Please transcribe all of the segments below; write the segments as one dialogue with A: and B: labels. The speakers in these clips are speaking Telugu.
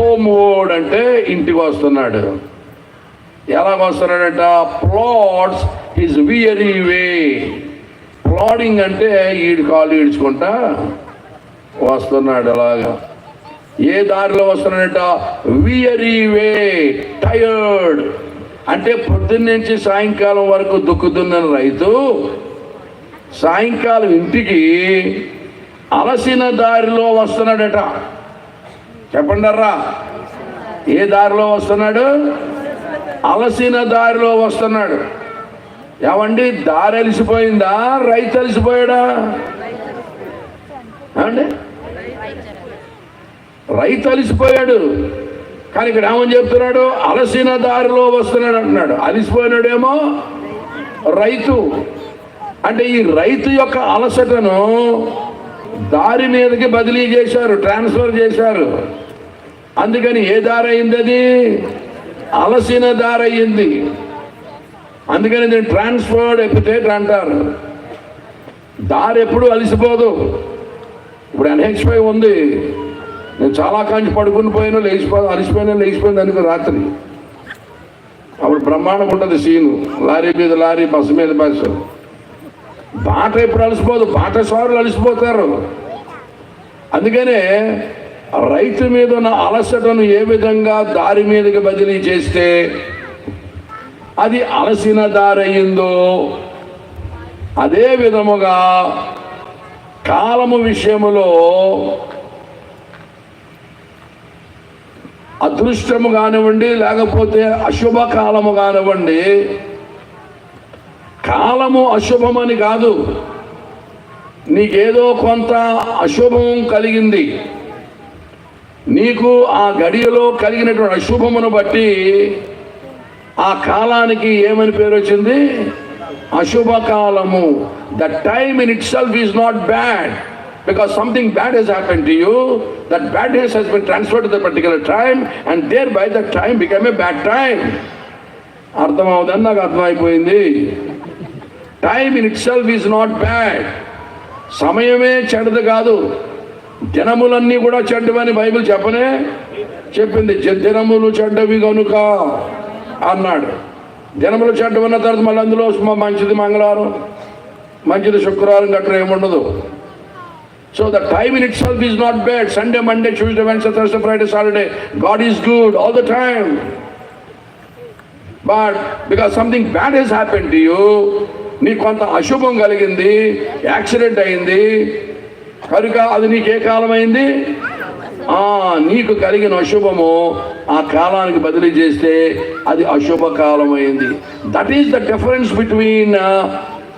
A: హోమ్వర్డ్ అంటే ఇంటికి వస్తున్నాడు. ఎలాగ వస్తున్నాడంట? ప్లాట్స్ హిజ్ వియరీ వే. ప్లాడింగ్ అంటే ఈడు కాళ్ళు ఈడ్చుకుంటా వస్తున్నాడు. అలాగా ఏ దారిలో వస్తున్నాడంట? వియరీ వే, టైర్డ్. అంటే పొద్దున్నుంచి సాయంకాలం వరకు దుక్కుతున్న రైతు సాయంకాలం ఇంటికి అలసిన దారిలో వస్తున్నాడట. చెప్పండర్రా, ఏ దారిలో వస్తున్నాడు? అలసిన దారిలో వస్తున్నాడు. ఏమండి, దారి అలిసిపోయిందా? రైతు అలిసిపోయాడా? ఏమండి, రైతు అలిసిపోయాడు. కానీ ఇక్కడ ఏమని చెప్తున్నాడు? అలసిన దారిలో వస్తున్నాడు అంటున్నాడు. అలిసిపోయినాడేమో రైతు. అంటే ఈ రైతు యొక్క అలసటను దారి మీదకి బదిలీ చేశారు, ట్రాన్స్ఫర్ చేశారు. అందుకని ఏ దారి అయింది? అది అలసిన దారి అయ్యింది. అందుకని దీన్ని ట్రాన్స్ఫర్డ్ ఎపిథేట్ అంటారు. దారి ఎప్పుడు అలిసిపోదు. ఇప్పుడు NH5 ఉంది. నేను చాలా కాంచి పడుకుని పోయినా లేచిపోయింది అనుకో రాత్రి. అప్పుడు బ్రహ్మాండం ఉంటుంది సీను. లారీ మీద లారీ, బస్సు మీద బస్సు. బాట ఎప్పుడు అలసిపోదు, బాటసారులు అలసిపోతారు. అందుకనే రైతు మీద ఉన్న అలసటను ఏ విధంగా దారి మీదకి బదిలీ చేస్తే అది అలసిన దారి అయిందో అదే విధముగా కాలము విషయములో అదృష్టము కానివ్వండి, లేకపోతే అశుభ కాలము కానివ్వండి. కాలము అశుభమని కాదు, నీకేదో కొంత అశుభం కలిగింది. నీకు ఆ గడియలో కలిగినటువంటి అశుభమును బట్టి ఆ కాలానికి ఏమని పేరు వచ్చింది? అశుభ కాలము. The time in it self is not bad, because something bad has happened to you. That badness has been transferred to the particular time, and thereby that time became a bad time. అర్థమవుదని నాకు అర్థమైపోయింది. Time in it self is not bad. సమయమే చెడ్డది కాదు. దినములన్నీ కూడా చెడ్డవని బైబిల్ చెప్పింది. దినములు చెడ్డవి కనుక అన్నాడు. దినములు చెడ్డవన్న తర్వాత మళ్ళీ అందులో మంచిది మంగళవారం, మంచిది శుక్రవారం గట్రా ఏముండదు. So the time in itself is not bad. Sunday, Monday, Tuesday, Wednesday, Thursday, Friday, Saturday, God is good all the time. But because something bad has happened to you, నీకు కొంత అశుభం కలిగింది, యాక్సిడెంట్ అయింది కనుక అది నీకు ఏ కాలం అయింది? నీకు కలిగిన అశుభము ఆ కాలానికి బదిలీ చేస్తే అది అశుభ కాలం అయింది. That is the difference between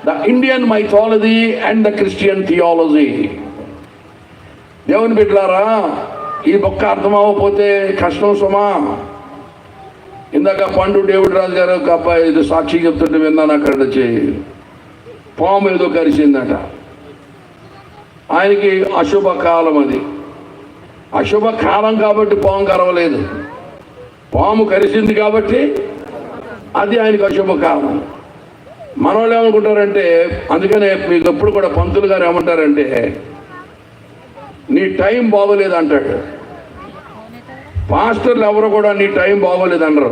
A: the Indian mythology and the Christian theology. దేవుని బిడ్డలారా, ఈ బొక్క అర్థం అవ్వకపోతే కష్టం సుమా. ఇందాక పండు డేవిడ్ రాజు గారు ఒక అబ్బాయి ఇది సాక్షి చెప్తుంటే విన్నాను. అక్కడ వచ్చి పాము ఏదో కరిచిందట. ఆయనకి అశుభ కాలం అది. అశుభ కాలం కాబట్టి పాము కరవలేదు, పాము కరిచింది కాబట్టి అది ఆయనకి అశుభ కాలం. మనోళ్ళు ఏమనుకుంటారంటే, అందుకనే మీకు ఎప్పుడు కూడా పంతులు గారు ఏమంటారంటే, నీ టైం బాగోలేదు అంటాడు. పాస్టర్లు ఎవరు కూడా నీ టైం బాగోలేదు అనరు.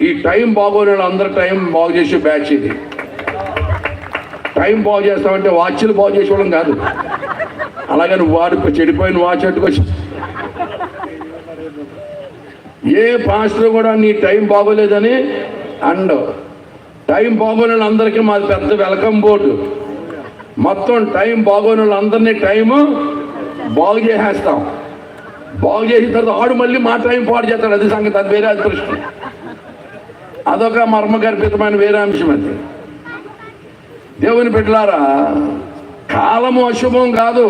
A: ఈ టైం బాగోలేని అందరు టైం బాగు చేసే బ్యాచ్ ఇది. టైం బాగు చేస్తామంటే వాచ్లు బాగు చేసేవాళ్ళం కాదు. అలాగని వాడు చెడిపోయిన వాచ్ అట్టుకొచ్చి ఏ పాస్టర్ కూడా నీ టైం బాగోలేదని అండ్ టైం బాగోలేని అందరికీ మాది పెద్ద వెల్కమ్ బోర్డు. మొత్తం టైం బాగోని వాళ్ళందరినీ టైము బాగు చేసేస్తాం. బాగు చేసిన తర్వాత ఆడు మళ్ళీ మా టైం పాడు చేస్తాడు. అది సంగతి, అది వేరే అదృష్టం. అదొక మర్మగర్భితమైన వేరే అంశం. అది దేవుని బిడ్డలారా, కాలము అశుభం కాదు.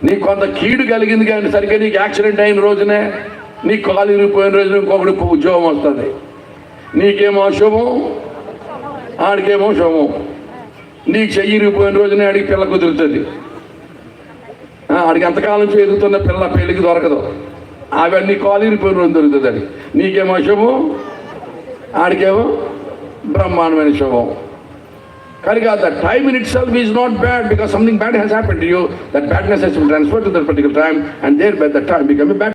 A: నీకు కొంత కీడు కలిగింది కానీ సరిగ్గా నీకు యాక్సిడెంట్ అయిన రోజునే, నీకు కాలు ఇరిగిపోయిన రోజున ఇంకొకటి ఉద్యోగం వస్తుంది. నీకేమో అశుభం, ఆడికేమో శుభం. నీకు చెయ్యి ఇరిగిపోయిన రోజునే ఆడికి పిల్ల కుదురుతుంది. ఆడికి ఎంతకాలం ఎదుగుతున్న పిల్ల పెళ్ళికి దొరకదు. అవన్నీ కాలు ఇరిగిపోయిన రోజు దొరుకుతుంది. అది నీకేమో శుభం, ఆడికేమో బ్రహ్మాండమైన శుభం. కనుక the time in itself is not bad, because something bad has happened to you. That badness has been transferred to that particular time, and thereby that time become a bad